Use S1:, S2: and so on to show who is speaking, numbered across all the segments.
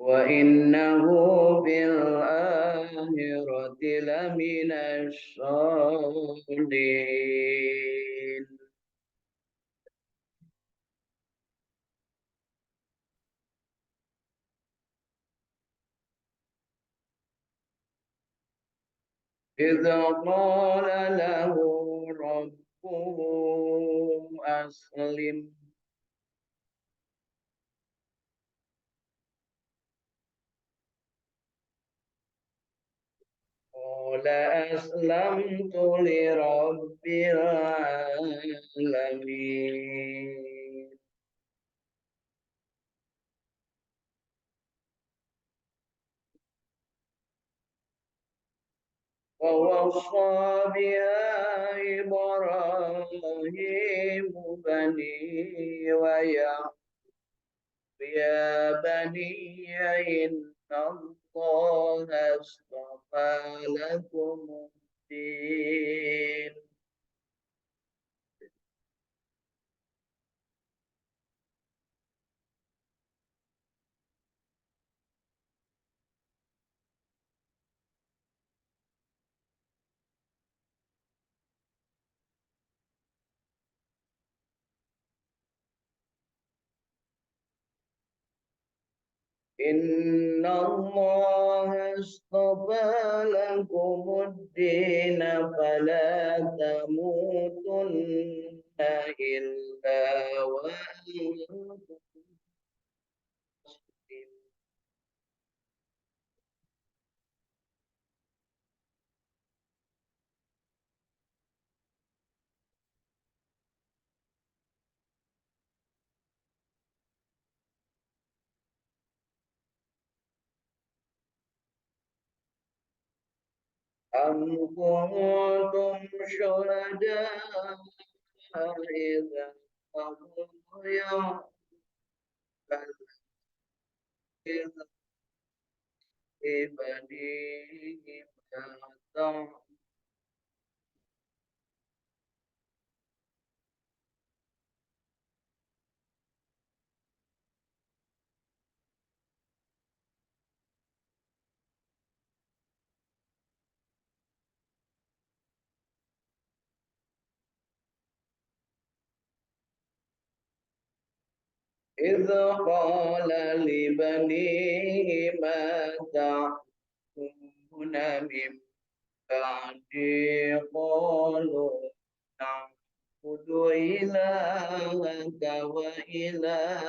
S1: وإنه في الآخرة لمن الصالحين. إذ قال له ربه أسلم قال أسلمت لرب العالمين. ووصى بها إبراهيم بنيه ويعقوب يا بني إن الله اصطفى لكم الدين. إن الله اصطفى لكم الدين فلا تموتن إلا وأنتم مسلمون. أم كنتم شهداء إذا حضر يعقوب إذ بنيه ما تعبدون. إذ قال لبنيه ما تعبدون من بعدي قالوا نعبد إلهك وإله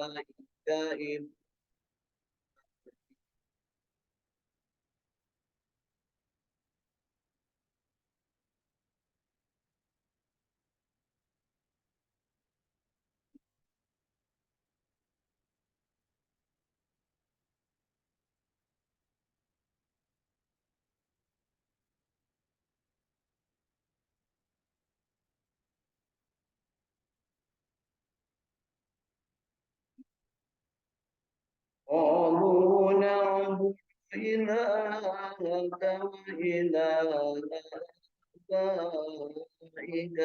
S1: آبائك قالوا نعبد إلهك وإله آبائك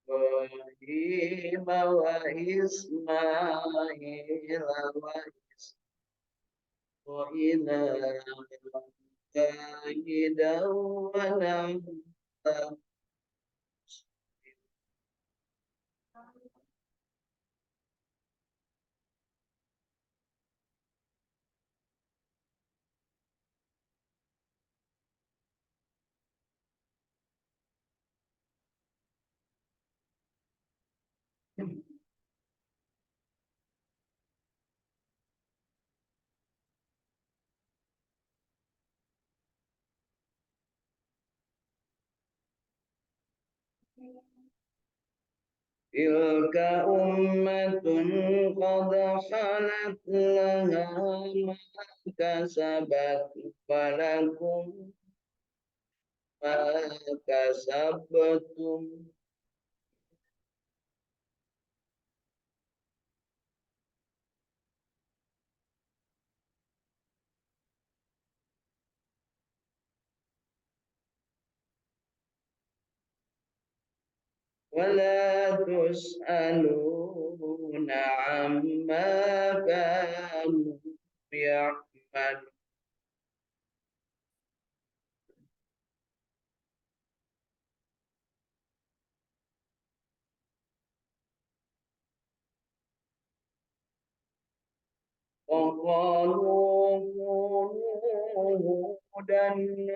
S1: إبراهيم وإسماعيل وإله واحدا ونحن تلك أمة قد خلت لها ما كسبت ولكم ما كسبتم ولا تسألون عما كانوا يعملون. وقالوا كونوا هودا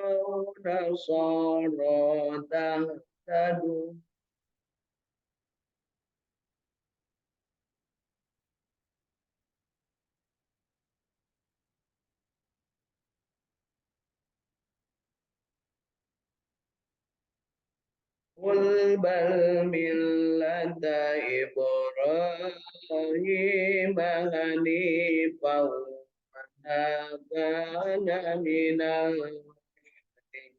S1: أو نصارى تهتدوا. قل بل ملة إبراهيم حنيفا وما كان من المشركين.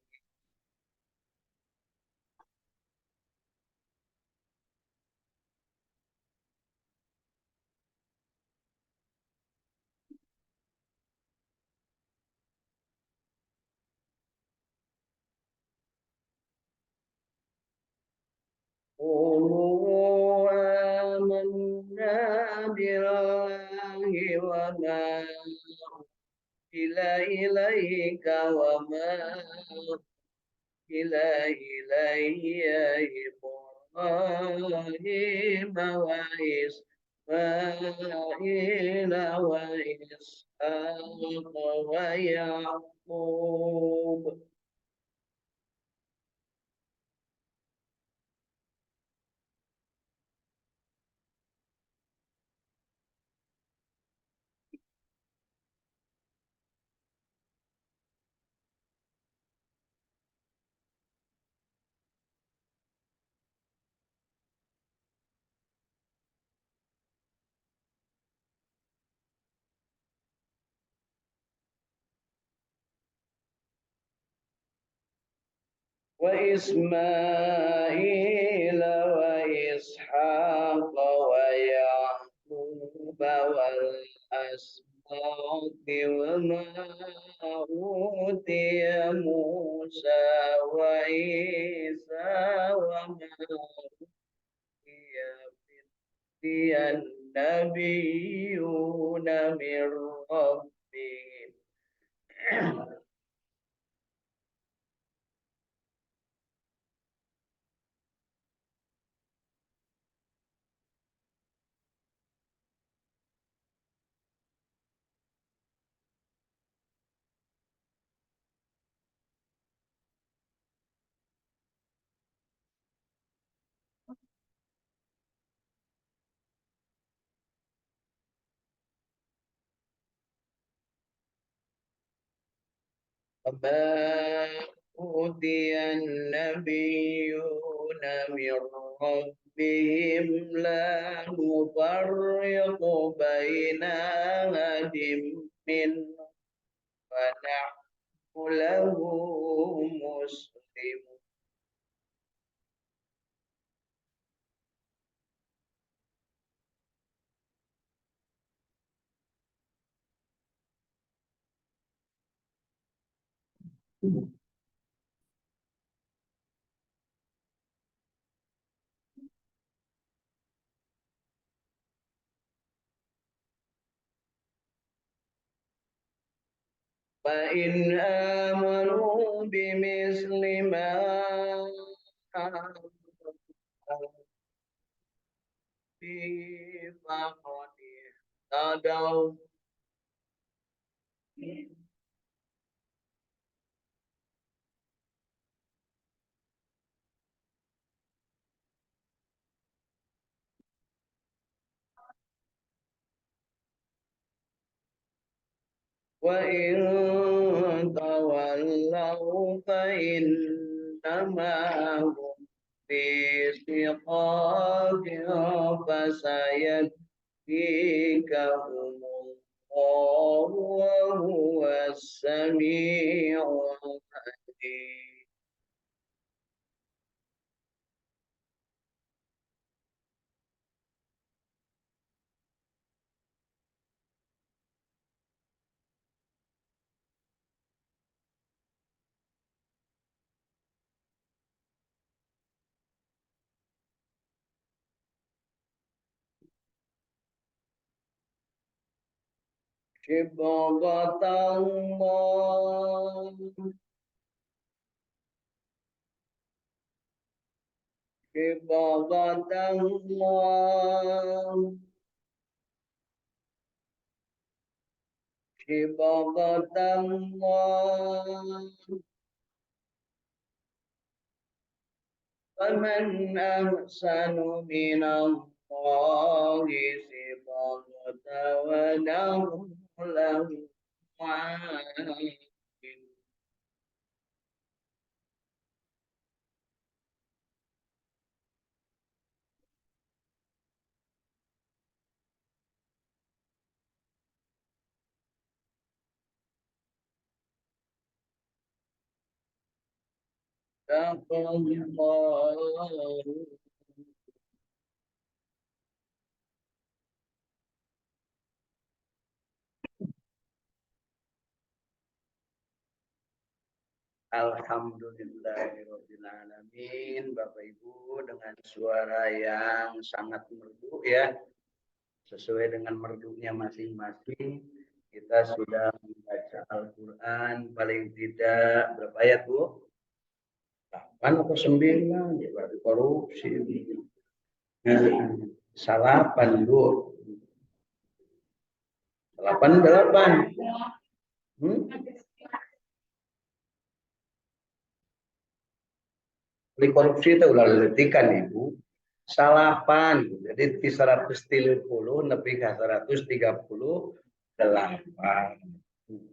S1: قولوا آمنا بالله وما أنزل إليك وما إليه إبراهيم وإسماعيل وإسحاق ويعقوب. وإسماعيل وإسحاق ويعقوب والأسباط وما أوتي موسى وعيسى وما أوتي النبيون من ربهم. وما أوتي النبيون من ربهم لا نفرق بين أحد منهم ونحن له مسلمون. فإن آمنوا بمثل ما آمنوا به فقد اهتدوا. وإن تولوا فإنما هم في شقاق فسيكفيكهم الله وهو السميع العليم. صبغة الله صبغة الله صبغة الله ومن أحسن من الله صبغة وله عاقبة. Alhamdulillahirrahmanirrahim. Bapak Ibu, dengan suara yang sangat merdu ya, sesuai dengan merdunya masing-masing, kita sudah membaca Al-Quran paling tidak berapa ayat Bu? 8 atau 9 ya, berarti korupsi. Salapan Bu. 8. Beli korupsi itu ulah letikan Ibu. Salapan. Jadi 130 nepi ke 138.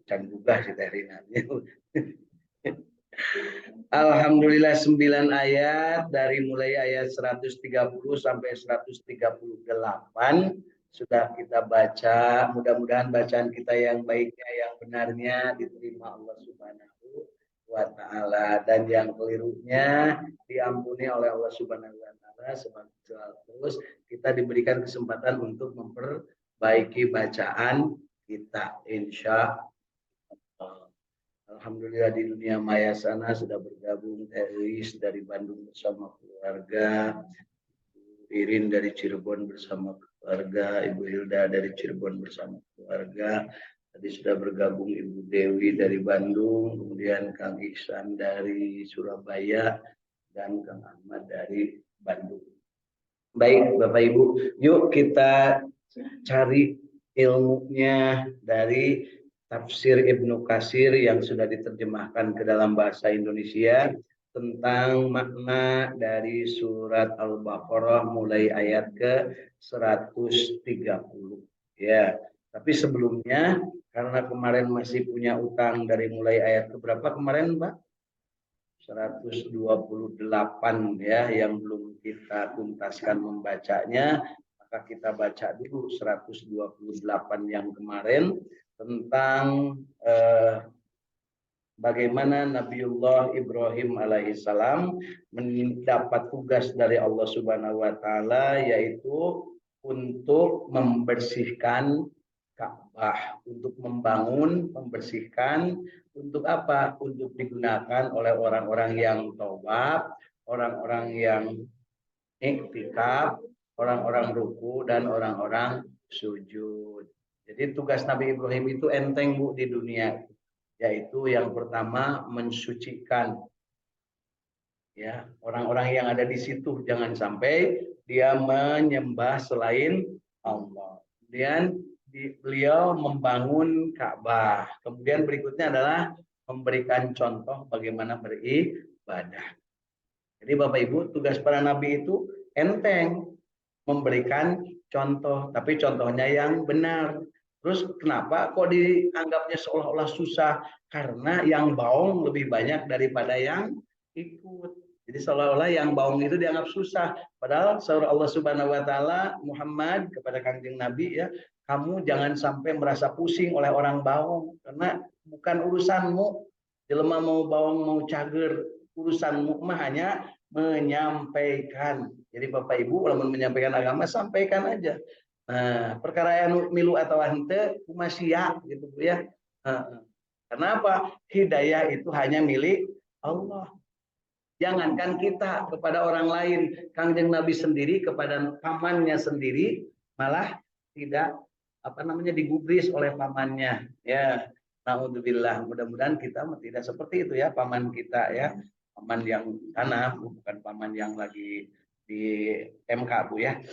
S1: Can juga si Terinanya. Alhamdulillah 9 ayat dari mulai ayat 130 sampai 138 sudah kita baca. Mudah-mudahan bacaan kita yang baiknya, yang benarnya diterima Allah Subhanahu wa taala, dan yang kelirunya diampuni oleh Allah Subhanahu wa taala. Terus kita diberikan kesempatan untuk memperbaiki bacaan kita, insya Allah. Alhamdulillah di dunia maya sana sudah bergabung Elis dari Bandung bersama keluarga, Irin dari Cirebon bersama keluarga, Ibu Hilda dari Cirebon bersama keluarga. Tadi sudah bergabung Ibu Dewi dari Bandung, kemudian Kang Ihsan dari Surabaya, dan Kang Ahmad dari Bandung. Baik Bapak Ibu, yuk kita cari ilmunya dari tafsir Ibnu Katsir yang sudah diterjemahkan ke dalam bahasa Indonesia tentang makna dari surat Al-Baqarah mulai ayat ke 130 ya. Tapi sebelumnya, karena kemarin masih punya utang dari mulai ayat ke berapa kemarin Pak? 128 ya, yang belum kita tuntaskan membacanya, maka kita baca dulu 128 yang kemarin tentang bagaimana Nabiullah Ibrahim alaihissalam mendapat tugas dari Allah Subhanahu wa taala, yaitu untuk membersihkan Ka'bah, untuk membangun, membersihkan, untuk apa? Untuk digunakan oleh orang-orang yang tawaf, orang-orang yang iktikaf, orang-orang ruku, dan orang-orang sujud. Jadi tugas Nabi Ibrahim itu enteng Bu di dunia, yaitu yang pertama mensucikan ya orang-orang yang ada di situ, jangan sampai dia menyembah selain Allah. Kemudian beliau membangun Ka'bah. Kemudian berikutnya adalah memberikan contoh bagaimana beribadah. Jadi Bapak Ibu, tugas para nabi itu enteng, memberikan contoh, tapi contohnya yang benar. Terus kenapa kok dianggapnya seolah-olah susah? Karena yang baung lebih banyak daripada yang ikut. Jadi seolah-olah yang baung itu dianggap susah. Padahal surah Allah Subhanahu wa taala Muhammad kepada Kanjeng Nabi ya, kamu jangan sampai merasa pusing oleh orang baung, karena bukan urusanmu. Jelema mau baung mau cager, urusanmu mah hanya menyampaikan. Jadi Bapak Ibu kalau menyampaikan agama, sampaikan aja. Nah, perkara yang milu atau hente kumasia gitu Bu ya. Kenapa? Hidayah itu hanya milik Allah. Jangankan kita kepada orang lain, Kanjeng Nabi sendiri kepada pamannya sendiri malah tidak apa namanya digubris oleh pamannya ya. Naudzubillah, mudah-mudahan kita tidak seperti itu ya paman kita ya, paman yang sana bukan paman yang lagi di MK Bu ya.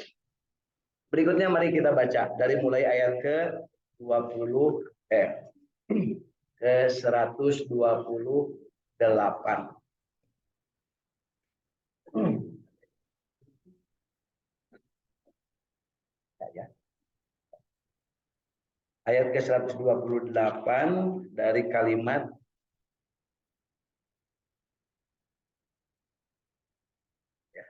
S1: Berikutnya mari kita baca dari mulai ayat ke 20 ke 128. Ya. Ayat ke 128 dari kalimat ya,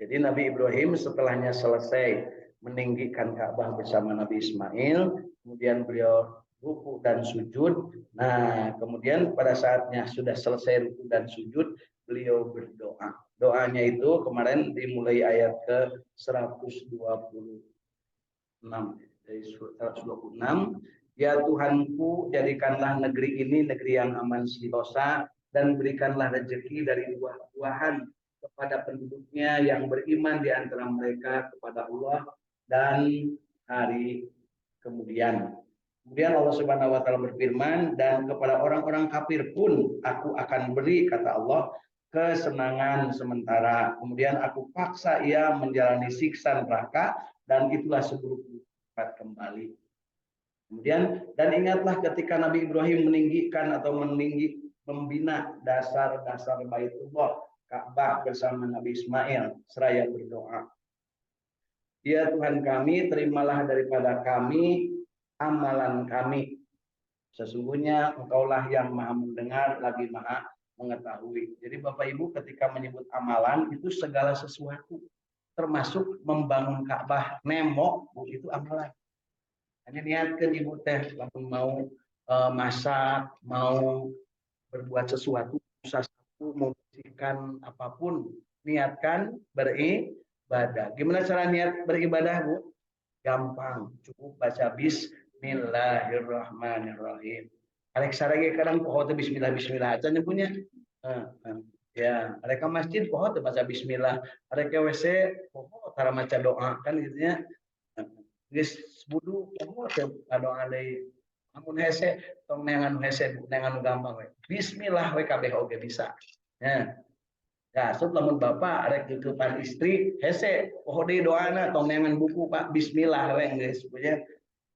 S1: jadi Nabi Ibrahim setelahnya selesai meninggikan Ka'bah bersama Nabi Ismail, kemudian beliau ruku dan sujud. Nah, kemudian pada saatnya sudah selesai ruku dan sujud, beliau berdoa. Doanya itu kemarin dimulai ayat ke 126 dari 126. Ya Tuhanku, jadikanlah negeri ini negeri yang aman sentosa dan berikanlah rezeki dari buah-buahan kepada penduduknya yang beriman di antara mereka kepada Allah dan hari kemudian. Kemudian Allah Subhanahu wa taala berfirman, dan kepada orang-orang kafir pun aku akan beri, kata Allah, kesenangan sementara. Kemudian aku paksa ia menjalani siksa neraka, dan itulah seburuk-buruk tempat kembali. Kemudian, dan ingatlah ketika Nabi Ibrahim meninggikan atau membina dasar-dasar Baitullah Ka'bah bersama Nabi Ismail seraya berdoa. Ya Tuhan kami, terimalah daripada kami amalan kami. Sesungguhnya Engkaulah yang Maha mendengar lagi Maha mengetahui. Jadi Bapak Ibu ketika menyebut amalan itu segala sesuatu, termasuk membangun Ka'bah, nemok itu amalan. Hanya niatkan Ibu teh mau masak, mau berbuat sesuatu, usaha mau bersihkan apapun, niatkan beribadah. Gimana cara niat beribadah, Bu? Gampang, cukup baca Bismillahirrahmanirrahim. Alexa lagi kadang pohon Bismillah Bismillah aja punya. Ya, mereka masjid pohon baca Bismillah, mereka WC pohon cara maca doa kan gitunya. Geus budu pohon doa deui. Amun hese tong neangan hese neangan gampang we. Bismillah we kabeh oge bisa. Ya. Ya, so lamun bapak rek kepan istri hese poho deui doana tong neangan buku Pak Bismillah we geus punya.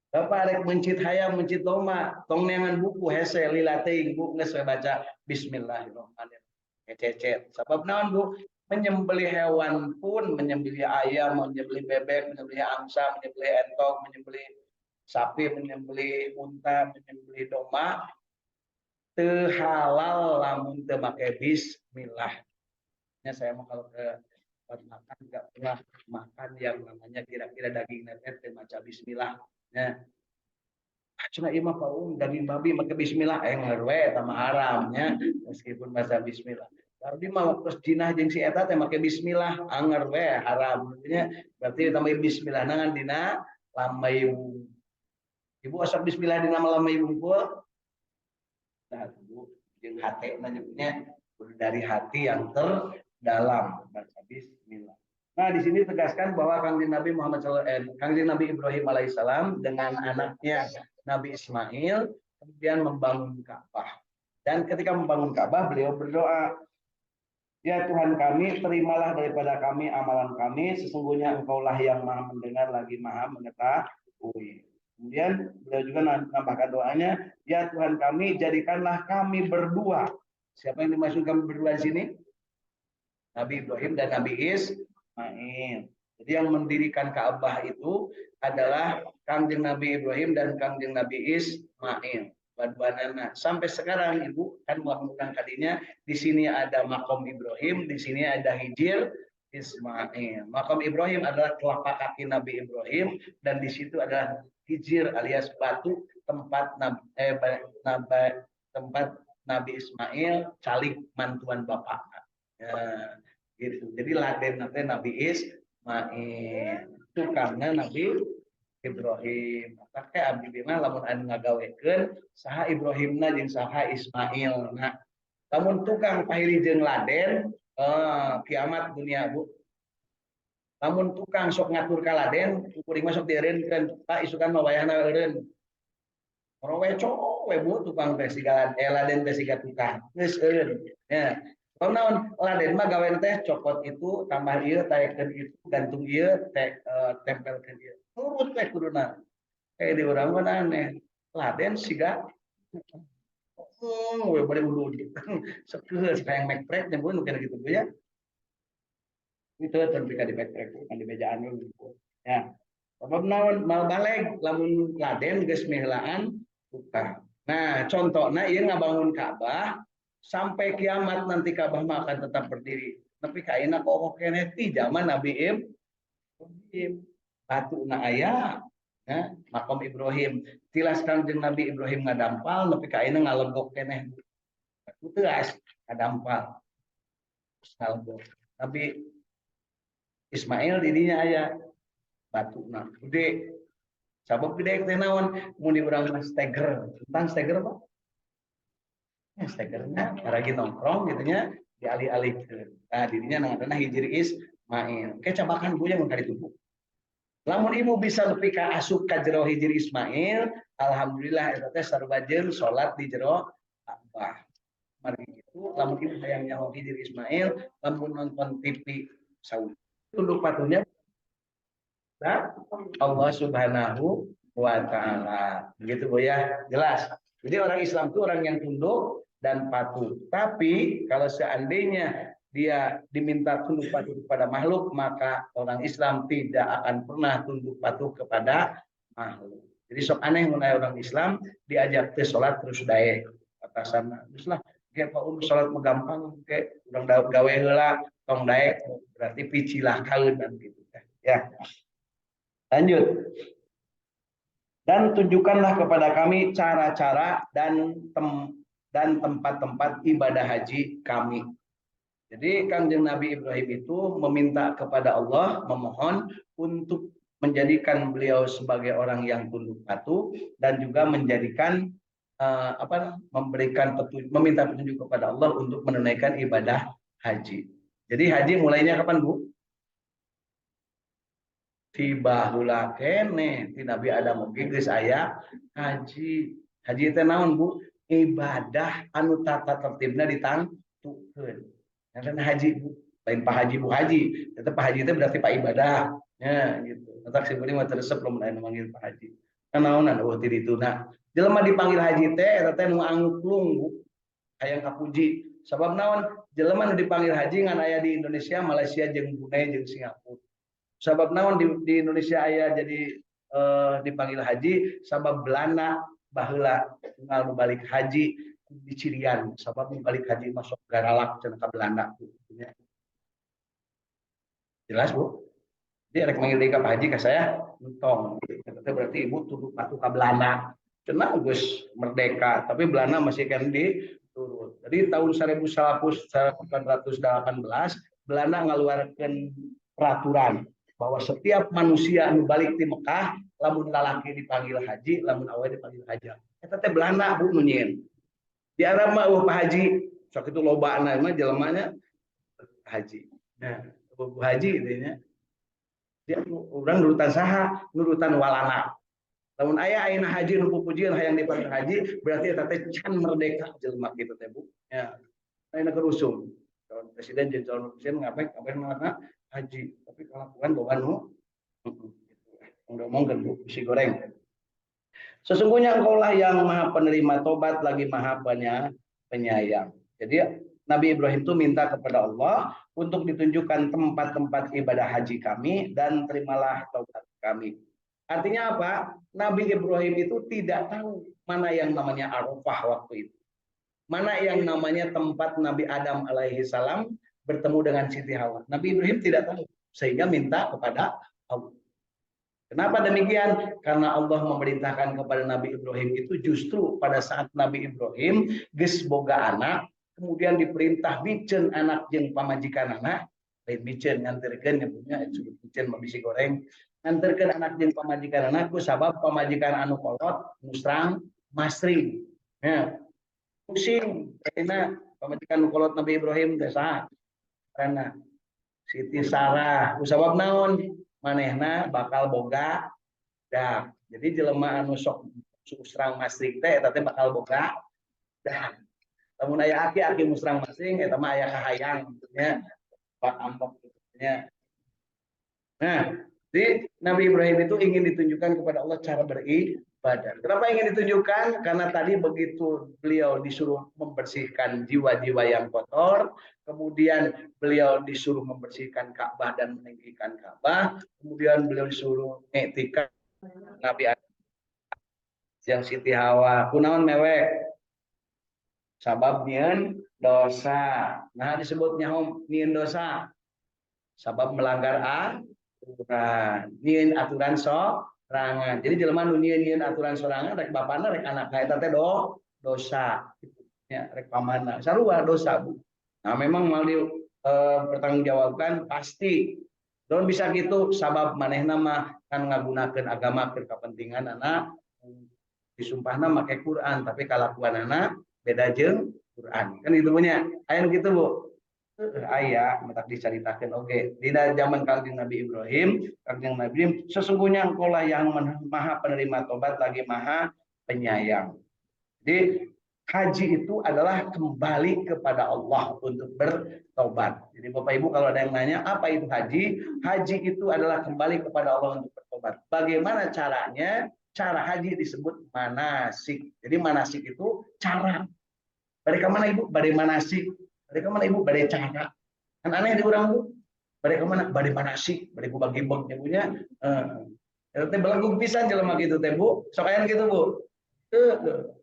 S1: Bapak rek mencit hayam mencit domba tong neangan buku hese lila teuing Bu geus we baca Bismillahirrahmanirrahim. Cecet. Sebab naon Bu? Menyembelih hewan pun, menyembelih ayam, menyembelih bebek, menyembelih angsa, menyembelih entok, menyembelih sapi, menyembelih unta, menyembelih domba, teu halal lamun teu make bismillah. Ya, saya mau kalau ke tempat makan nggak pernah makan yang namanya kira-kira daging netet teu maca bismillah. Ya. Cuma imah paung daging babi make bismillah ngerwe sama haramnya meskipun baca bismillah. Tapi mah waktu jinah jeung si eta teh make bismillah anger we haram. Berarti tambah bismillah nangan dina lamayung. Ibu asap bismillah dina lamayung pun. Nah, ibu jeung hate nyebutnya dari hati yang terdalam baca bismillah. Nah, di sini tegaskan bahwa Kangjeng Nabi Kangjeng Nabi Ibrahim alaihissalam dengan anaknya Nabi Ismail kemudian membangun Ka'bah. Dan ketika membangun Ka'bah beliau berdoa, ya Tuhan kami, terimalah daripada kami amalan kami, sesungguhnya Engkaulah yang Maha mendengar lagi Maha mengetahui. Kemudian beliau juga menambahkan doanya, ya Tuhan kami, jadikanlah kami berdua. Siapa yang dimaksud kami berdua di sini? Nabi Ibrahim dan Nabi Ismail. Jadi yang mendirikan Ka'bah itu adalah Kangjeng Nabi Ibrahim dan Kangjeng Nabi Ismail. Badbanana. Sampai sekarang Ibu kan mudah-mudahan tadinya di sini ada makom Ibrahim, di sini ada Hijir Ismail. Makom Ibrahim adalah telapak kaki Nabi Ibrahim dan di situ adalah Hijir alias batu tempat tempat Nabi Ismail calik mantuan bapak. Ya, gitu. Jadi laden Nabi Ismail itu karena Nabi Ibrahim. Maka abdi bina lamun anu ngagawekeun saha Ibrahimna jeung saha Ismail. Nah, lamun tukang pahili jeung laden kiamat dunia Bu. Lamun tukang sok ngatur kaladen, kuring masuk dieureunkeun, Pak isukan mah wayahna eureun. Orowe cowe bu tukang teh siga laden teh siga tukang. Geus eureun. Ya. Naon laden mah gawean teh copot itu tambah ieu taekeun itu gantung ieu tempelkeun ieu. Nurut teh kuduna. Di urang mah aneh. Laden siga we bari udud. Sekeus hayang mekrek jeung nu kitu ya. Itu ketika di backtrack bukan di mejaan gitu. Ya. Sebab naon mal balik lamun laden geus mihlaan buka. Nah, contohnya ieu ngabangun Ka'bah sampai kiamat nanti Ka'bah mah akan tetap berdiri. Tapi kaina kok keneh ti zaman Nabi Ibrahim. Batuna aya ya, makom Ibrahim. Tilas Kangjeng Nabi Ibrahim ngadampal tapi kaina ngalegok keneh. Batu teas ngadampal. Ngalegok. Tapi Ismail didinya aya batuna gede sabab gede teh naon mun di urang mah steger tentang steger apa ya stegernya lagi nongkrong gitu nya dialih-alihkeun nah didinya ngaranna Hijri Ismail ke cabakan buya mun ka ditu lamun ibu bisa nepi ka asup ka jero Hijri Ismail alhamdulillah eta teh sarbajeun salat di jero Ka'bah mari kitu lamun ibu hayang nyaho Hijri Ismail lamun nonton TV saud tunduk patuhnya Allah Subhanahu wa Ta'ala. Begitu Bu ya, jelas. Jadi orang Islam itu orang yang tunduk dan patuh. Tapi kalau seandainya dia diminta tunduk patuh kepada makhluk, maka orang Islam tidak akan pernah tunduk patuh kepada makhluk. Jadi sok aneh mulai orang Islam diajak ke sholat terus daek atasan terus lah kayak Pak sholat gampang kayak urang gawe heula tong daek berarti picilah kaeun gitu ya. Lanjut. Dan tunjukkanlah kepada kami cara-cara dan tempat-tempat ibadah haji kami. Jadi Kangjeng Nabi Ibrahim itu meminta kepada Allah, memohon untuk menjadikan beliau sebagai orang yang tunduk patuh dan juga menjadikan meminta petunjuk kepada Allah untuk menunaikan ibadah haji. Jadi haji mulainya kapan, Bu? Tibahula kene ti Nabi Adam oge geus aya haji. Haji teh naon Bu? Ibadah anu tata tertibna ditangtukeun. Karena haji Bu, lain Pak Haji Bu Haji. Tetep Pak Haji itu berarti Pak ibadah. Ya gitu. Tetap si beuring mah teresep lamun aya manggil Pak Haji. Naonan eueuh ti dituna. Jelema dipanggil haji teh eta teh nu angklung Bu. Hayang kapuji. Sabab naon? Jelema nu dipanggil haji ngan aya di Indonesia, Malaysia jeung Brunei jeung Singapura. Sabab naon di Indonesia aya jadi dipanggil haji sabab Belanda baheula tinggal balik haji di Cirian sabab balik haji masuk garalak cenah ka Belanda. Jelas Bu? Jadi rek manggil deui ka haji ka saya entong. Eta berarti ibu tunduk patuh ka Belanda. Cenah geus merdeka tapi Belanda masih kan diturut. Jadi tahun 1818 Belanda ngaluarkeun peraturan bahwa setiap manusia anu balik di Mekah lamun lalaki dipanggil haji lamun awewe dipanggil haja eta teh Belanda Bu nu nyieun di Arab mah Pak haji sok itu lobana mah jelemanya haji nah Bu haji gitu nya dia urang nurutan saha nurutan walana lamun aya ayeuna haji nu pupujian hayang dipanggil haji berarti eta teh can merdeka jelema kitu teh Bu ya ayeuna kerusung calon presiden jeung calon presiden ngapain ngapain haji tapi kelakuan bawa udah ngomongkan Bu si goreng sesungguhnya engkaulah yang maha penerima tobat lagi maha penyayang. Jadi Nabi Ibrahim itu minta kepada Allah untuk ditunjukkan tempat-tempat ibadah haji kami dan terimalah taubat kami. Artinya apa? Nabi Ibrahim itu tidak tahu mana yang namanya Arafah waktu itu, mana yang namanya tempat Nabi Adam alaihi salam bertemu dengan Siti Hawa. Nabi Ibrahim tidak tahu, sehingga minta kepada Allah. Kenapa demikian? Karena Allah memerintahkan kepada Nabi Ibrahim itu justru pada saat Nabi Ibrahim geus boga anak, kemudian diperintah biceun anak jeung pamajikan anak, lain biceun nganterkeun punya disebut biceun mabisi goreng, nganterkeun anak jeung pamajikan anak ku sabab pamajikan anu kolot musrang masring. Ya. Pusing karena pamajikan kolot Nabi Ibrahim teh saha? Karena Siti Sarah usabab naon manehna bakal boga dak. Jadi jelema anu sok usrang masrik teh eta teh bakal boga dak. Lamun aya aki musrang masring eta mah aya kahayang nya Pak Ampok nya. Nah, jadi Nabi Ibrahim itu ingin ditunjukkan kepada Allah cara beribadah. Kenapa ingin ditunjukkan? Karena tadi begitu beliau disuruh membersihkan jiwa-jiwa yang kotor, kemudian beliau disuruh membersihkan Ka'bah dan meninggikan Ka'bah, kemudian beliau disuruh etika Nabi Adam yang Siti Hawa, kunaon mewek, sabab nyieun dosa. Nah disebutnya nyieun dosa, sabab melanggar aturan, nyieun aturan sorangan. Jadi jelema nu nyieun aturan sorangan rek bapana rek anakna eta teh dosa. Ya, rek pamanna. Sarua dosa, Bu. Nah, memang mau pertanggungjawabkan pasti. Don bisa gitu sabab manehna mah kan ngagunakeun agama keur kepentingan anak disumpahna make Quran tapi kalakuanana beda jeung Quran. Kan itu punya. Aya gitu, Bu. Ayah matak diceritakan oke di zaman kanjeng Nabi Ibrahim sesungguhnya engkau lah yang maha penerima tobat lagi maha penyayang. Jadi haji itu adalah kembali kepada Allah untuk bertobat. Jadi Bapak Ibu kalau ada yang nanya apa itu haji, haji itu adalah kembali kepada Allah untuk bertobat. Bagaimana caranya? Cara haji disebut manasik. Jadi manasik itu cara. Dari mana Ibu? Dari manasik. Dari mana Ibu? Dari cara. Kan aneh di orang Bu. Dari mana? Dari manasik. Dari bagi-bagi punya. Teh belenggu pisan jelema gitu teh Bu. Sok aya gitu Bu.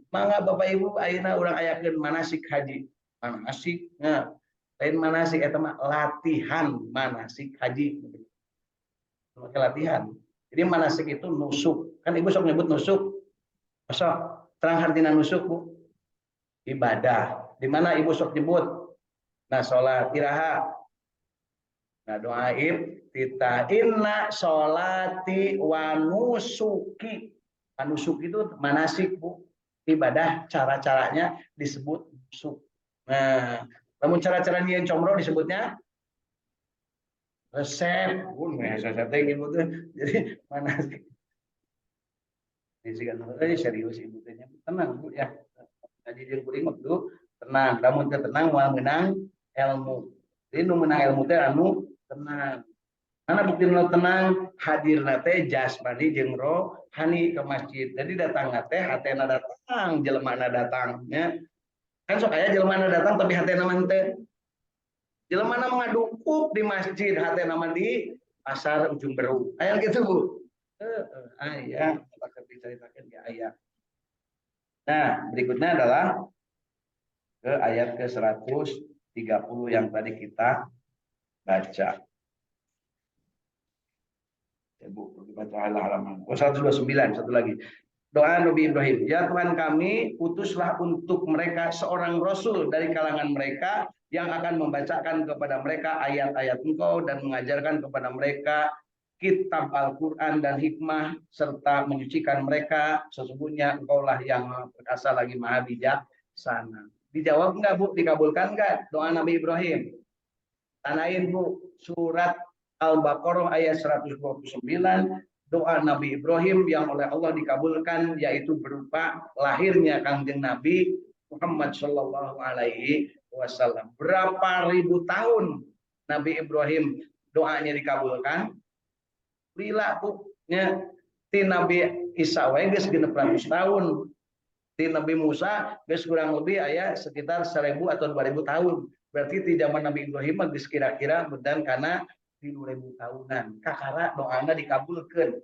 S1: Mangga Bapak Ibu ayeuna urang ayakeun manasik haji. Manasik. Nah, lain manasik eta mah latihan manasik haji. Pakai latihan. Jadi manasik itu nusuk. Kan Ibu sok nyebut nusuk. Sok terang hartina nusuk Bu. Ibadah. Di mana Ibu sok nyebut? Nah, sholat iraha. Nah, doa tita inna sholati wa nusuki. Nusuk itu manasik Bu. Ibadah cara-caranya disebut nusuk. Nah, namun cara-cara nyieun comro disebutnya resep. Resep gitu. Jadi manasik. Ini serius Ibu tanya. Tenang Bu ya. Jadi jeung kuring waktu tenang. Namun tenang mau menang ilmu. Jadi nu menang ilmu teh anu tenang. Mana bukti nu tenang hadir teh jasmani jeung rohani ke masjid. Jadi datang teh hatena datang, jelemana datangnya. Kan sok aya jelemana datang tapi hatena mah teh. Jelemana ngadukuk di masjid, hatena mah di pasar ujung Beruk. Aya gitu Bu. Aya, tak diceritakeun ge aya. Nah, berikutnya adalah ke ayat ke-130 yang tadi kita baca. Ya Bu, baca halaman. 129, satu lagi. Doa Nabi Ibrahim. Ya Tuhan kami, utuslah untuk mereka seorang rasul dari kalangan mereka yang akan membacakan kepada mereka ayat-ayat Engkau dan mengajarkan kepada mereka kitab Al-Quran dan hikmah serta menyucikan mereka. Sesungguhnya Engkaulah yang Maha Perkasa lagi Maha Bijaksana. Dijawab enggak Bu? Dikabulkan enggak doa Nabi Ibrahim? Tanain Bu, surat Al-Baqarah ayat 129, doa Nabi Ibrahim yang oleh Allah dikabulkan yaitu berupa lahirnya Kanjeng Nabi Muhammad Shallallahu Alaihi Wasallam. Berapa ribu tahun Nabi Ibrahim doanya dikabulkan? Lila Bu, nya ti Nabi Isa wae geus 600 tahun. Di Nabi Musa geus kurang lebih aya sekitar 1000 atau 2000 tahun. Berarti di zaman Nabi Ibrahim geus kira-kira bedan kana 3000 tahunan. Kakara doana dikabulkeun.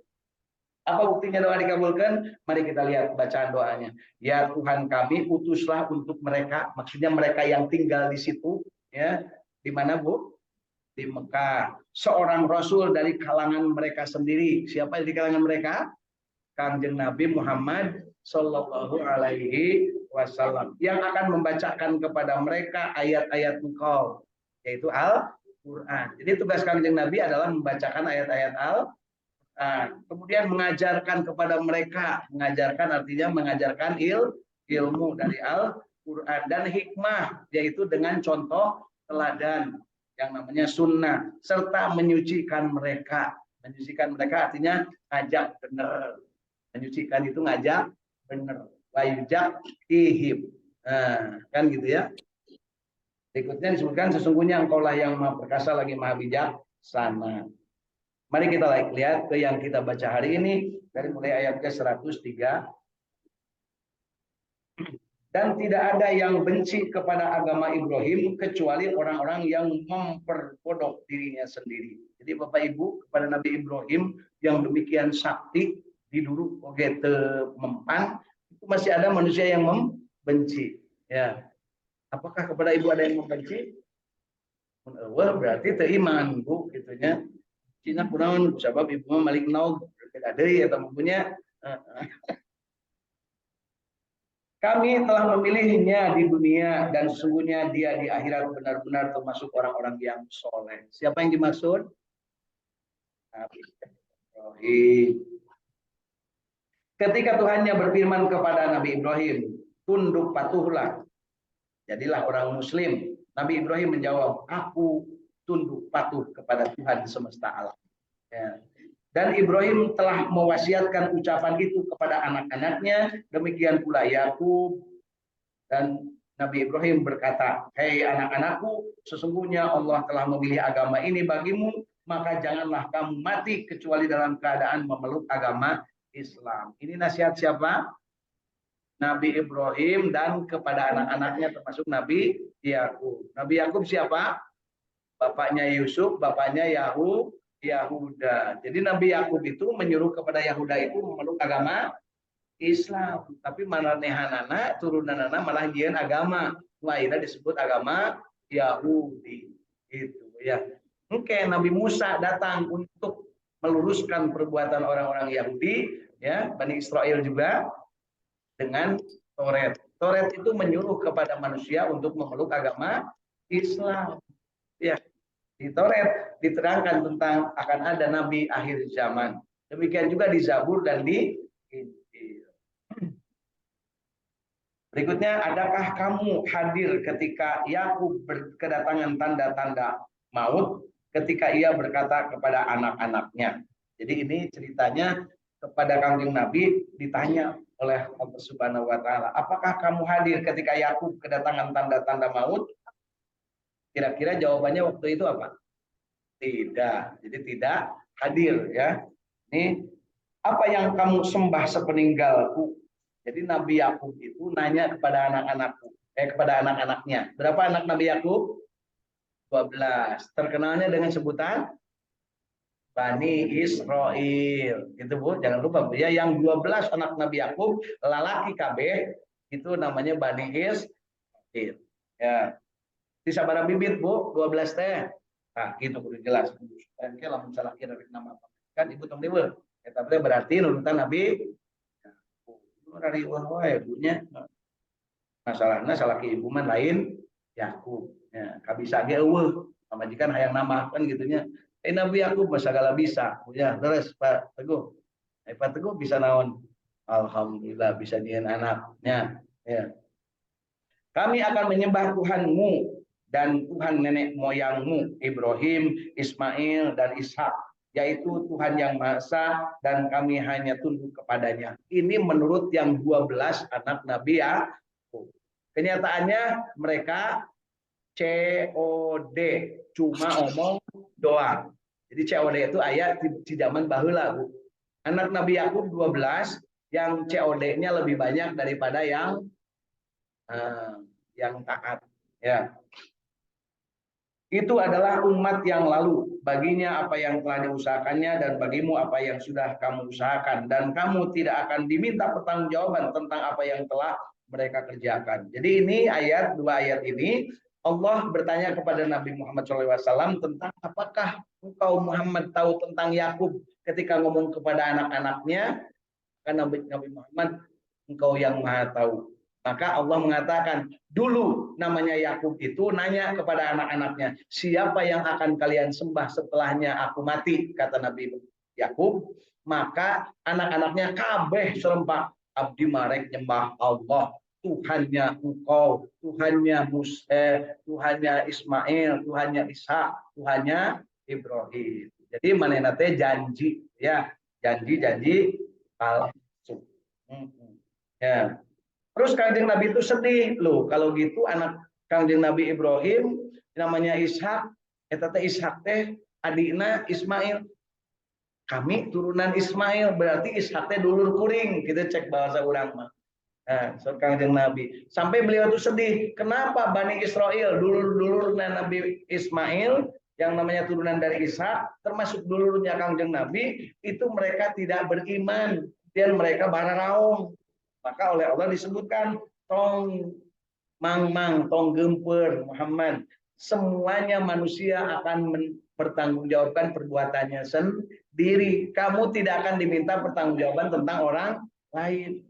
S1: Apa buktinya doa dikabulkan? Mari kita lihat bacaan doanya. Ya Tuhan kami, utuslah untuk mereka, maksudnya mereka yang tinggal di situ, ya. Di mana Bu? Di Mekah. Seorang rasul dari kalangan mereka sendiri. Siapa di kalangan mereka? Kanjeng Nabi Muhammad Sallallahu Alaihi Wasallam yang akan membacakan kepada mereka ayat-ayat Engkau, yaitu Al-Quran. Jadi tugas Kanjeng Nabi adalah membacakan ayat-ayat Al-Quran, kemudian mengajarkan kepada mereka. Mengajarkan artinya mengajarkan ilmu dari Al-Quran dan hikmah, yaitu dengan contoh teladan. yang namanya sunnah, serta menyucikan mereka. Menyucikan mereka artinya ngajak benar. Menyucikan itu ngajak benar. Wayujak ihim. Nah, kan gitu ya. Berikutnya disebutkan sesungguhnya engkaulah yang maha perkasa lagi maha bijaksana. Mari kita lihat ke yang kita baca hari ini dari mulai ayat ke 103. Dan tidak ada yang benci kepada agama Ibrahim kecuali orang-orang yang memperbodoh dirinya sendiri. Jadi Bapak Ibu, kepada Nabi Ibrahim yang demikian sakti di dulu oke mempan, itu masih ada manusia yang membenci. Ya, apakah kepada ibu ada yang membenci? Wah, berarti teriman bu, gitunya. Cina kurang sebab ibu malik nau berbeda dari atau mempunyai. Kami telah memilihnya di dunia dan sesungguhnya dia di akhirat benar-benar termasuk orang-orang yang soleh. Siapa yang dimaksud? Nabi Ibrahim. Ketika Tuhannya berfirman kepada Nabi Ibrahim, tunduk patuhlah, jadilah orang muslim. Nabi Ibrahim menjawab, aku tunduk patuh kepada Tuhan semesta alam. Ya. Dan Ibrahim telah mewasiatkan ucapan itu kepada anak-anaknya, demikian pula Yakub. Dan Nabi Ibrahim berkata, hei anak-anakku, sesungguhnya Allah telah memilih agama ini bagimu, maka janganlah kamu mati kecuali dalam keadaan memeluk agama Islam. Ini nasihat siapa? Nabi Ibrahim dan kepada anak-anaknya termasuk Nabi Yakub. Nabi Yakub siapa? Bapaknya Yusuf, bapaknya Yahuda. Jadi Nabi Yakub itu menyuruh kepada Yahuda itu memeluk agama Islam, tapi maranehanana turunanana malah nyian agama. Akhirnya disebut agama Yahudi. Itu ya. Oke, Nabi Musa datang untuk meluruskan perbuatan orang-orang Yahudi, ya, Bani Israel juga dengan Taurat. Taurat itu menyuruh kepada manusia untuk memeluk agama Islam. Ya, di Taurat diterangkan tentang akan ada nabi akhir zaman. Demikian juga di Zabur dan di Injil. Berikutnya, adakah kamu hadir ketika Yakub kedatangan tanda-tanda maut ketika ia berkata kepada anak-anaknya? Jadi ini ceritanya kepada Kanjeng Nabi ditanya oleh Allah Subhanahu wa taala, apakah kamu hadir ketika Yakub kedatangan tanda-tanda maut? Kira-kira jawabannya waktu itu apa? Tidak. Jadi tidak hadir ya. Ini apa yang kamu sembah sepeninggalku? Jadi Nabi Yakub itu nanya kepada kepada anak-anaknya. Berapa anak Nabi Yakub? 12. Terkenalnya dengan sebutan Bani Israel. Gitu Bu, jangan lupa Bu ya, yang 12 anak Nabi Yakub lalaki kabeh itu namanya Bani Israel. Ya. Di sabara bibit Bu, 12 teh. Nah, gitu kudu jelas. Dan ke lamun salah kira nama kan ibu tong dewe. Eta berarti nurutan Nabi dari wae punya masalahnya salah ke ibu man lain Yakub ya kabisa ge eueuh pamajikan hayang nambahkeun gitunya Nabi Yakub mah sagala bisa ya terus Pak Teguh Pak Teguh bisa naon alhamdulillah bisa nyian anaknya ya kami akan menyembah Tuhanmu dan Tuhan nenek moyangmu Ibrahim, Ismail dan Ishak, yaitu Tuhan yang Maha Esa dan kami hanya tunduk kepadanya. Ini menurut yang 12 anak Nabi Yakub. Kenyataannya mereka COD, cuma omong doang. Jadi COD itu ayat di zaman baheula, Bu. Anak Nabi Yakub 12 yang COD-nya lebih banyak daripada yang taat, ya. Itu adalah umat yang lalu. Baginya apa yang telah diusahakannya dan bagimu apa yang sudah kamu usahakan. Dan kamu tidak akan diminta pertanggungjawaban tentang apa yang telah mereka kerjakan. Jadi ini dua ayat ini, Allah bertanya kepada Nabi Muhammad SAW tentang apakah engkau Muhammad tahu tentang Yakub ketika ngomong kepada anak-anaknya. Kan Nabi Muhammad, engkau yang maha tahu. Maka Allah mengatakan, dulu namanya Yakub itu nanya kepada anak-anaknya, siapa yang akan kalian sembah setelahnya aku mati, kata Nabi Yakub. Maka anak-anaknya kabeh serempak abdi marek nyembah Allah. Tuhannya engkau, Tuhannya Musa, Tuhannya Ismail, Tuhannya Ishak, Tuhannya Ibrahim. Jadi mana teh janji ya, janji palsu. Ya. Terus Kanjeng Nabi itu sedih loh, kalau gitu anak Kanjeng Nabi Ibrahim namanya Ishak, eta teh Ishak teh adikna Ismail. Kami turunan Ismail, berarti Ishak teh dulur kuring, kita cek bahasa urang mah. Nah, so Kanjeng Nabi. Sampai beliau itu sedih. Kenapa Bani Israel, dulur-dulurnya Nabi Ismail, yang namanya turunan dari Ishak, termasuk dulurnya Kanjeng Nabi, itu mereka tidak beriman. Dan mereka bararaung. Maka oleh Allah disebutkan, tong mang tong gemper Muhammad. Semuanya manusia akan bertanggungjawabkan perbuatannya sendiri. Kamu tidak akan diminta pertanggungjawaban tentang orang lain.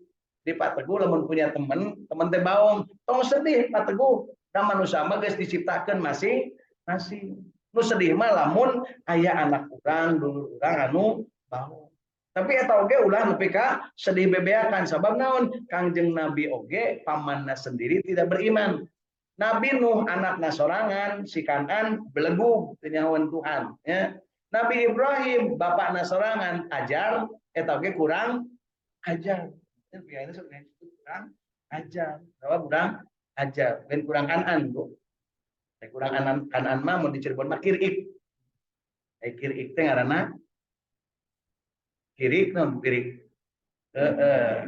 S1: Di Pak Teguh lamun punya teman teh baong, tong sedih Pak Teguh. Da manusia mah geus diciptakeun masing-masing. Nu sedih mah lamun aya anak urang, dulur urang anu baong. Tapi eta oge ulah nepi ka sedih bebeakan sabab naon? Kangjeng Nabi oge pamanna sendiri tidak beriman. Nabi Nuh anakna sorangan, si Kanan belegug teu nyahoan Tuhan, ya. Nabi Ibrahim bapakna sorangan, ajar eta oge kurang ajar. Biasanya sebenarnya itu kurang ajar. Bahwa kurang ajar. Dan kurang kanan, Bu. Kurang kanan mah mau di Cirebon mah kirik. Kirik teh ngaranna kirik non kirik.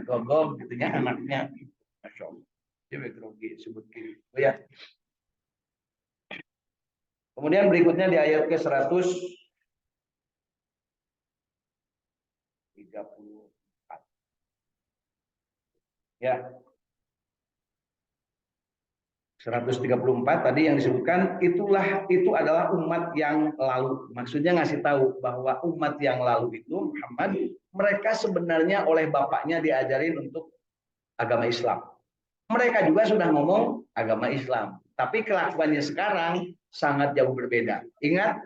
S1: Gogog gitu nya anaknya. Masya Allah. Dia grogi sebut kirik. Oh ya. Kemudian berikutnya di ayat ke-134. Ya. 134 tadi yang disebutkan itu adalah umat yang lalu. Maksudnya ngasih tahu bahwa umat yang lalu itu Muhammad, mereka sebenarnya oleh bapaknya diajarin untuk agama Islam. Mereka juga sudah ngomong agama Islam, tapi kelakuannya sekarang sangat jauh berbeda. Ingat